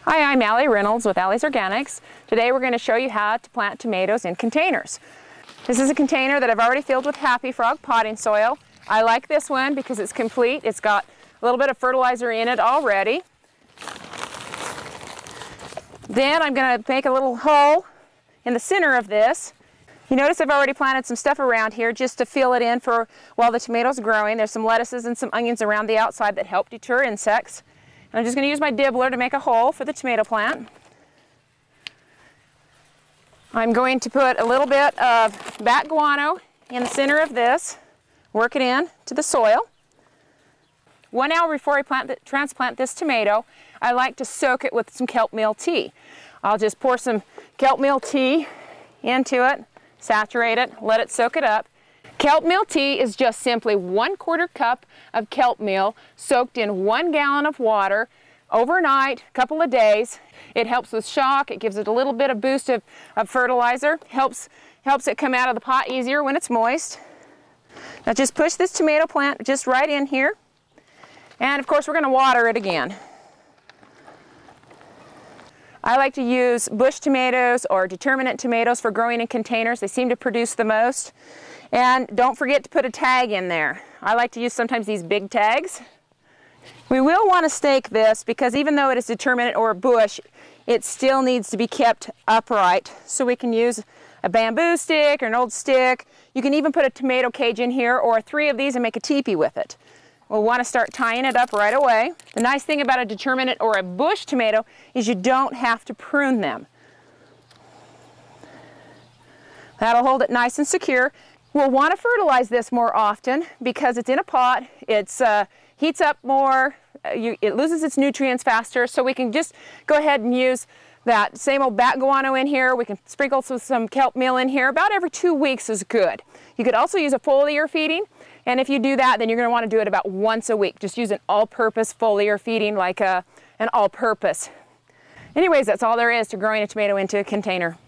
Hi, I'm Allie Reynolds with Allie's Organics. Today we're going to show you how to plant tomatoes in containers. This is a container that I've already filled with Happy Frog potting soil. I like this one because it's complete. It's got a little bit of fertilizer in it already. Then I'm going to make a little hole in the center of this. You notice I've already planted some stuff around here just to fill it in for while the tomatoes are growing. There's some lettuces and some onions around the outside that help deter insects. And I'm just going to use my dibbler to make a hole for the tomato plant. I'm going to put a little bit of bat guano in the center of this, work it in to the soil. 1 hour before I transplant this tomato, I like to soak it with some kelp meal tea. I'll just pour some kelp meal tea into it, saturate it, let it soak it up. Kelp meal tea is just simply 1/4 cup of kelp meal soaked in 1 gallon of water overnight, a couple of days. It helps with shock, it gives it a little bit of boost of fertilizer, helps it come out of the pot easier when it's moist. Now just push this tomato plant just right in here. And of course we're going to water it again. I like to use bush tomatoes or determinate tomatoes for growing in containers. They seem to produce the most. And don't forget to put a tag in there. I like to use sometimes these big tags. We will want to stake this because even though it is determinate or a bush, it still needs to be kept upright. So we can use a bamboo stick or an old stick. You can even put a tomato cage in here or 3 of these and make a teepee with it. We'll want to start tying it up right away. The nice thing about a determinate or a bush tomato is you don't have to prune them. That'll hold it nice and secure. We'll want to fertilize this more often because it's in a pot, it heats up more, it loses its nutrients faster, so we can just go ahead and use that same old bat guano in here. We can sprinkle some kelp meal in here. About every 2 weeks is good. You could also use a foliar feeding, and if you do that, then you're going to want to do it about once a week. Just use an all-purpose foliar feeding like an all-purpose. Anyways, that's all there is to growing a tomato into a container.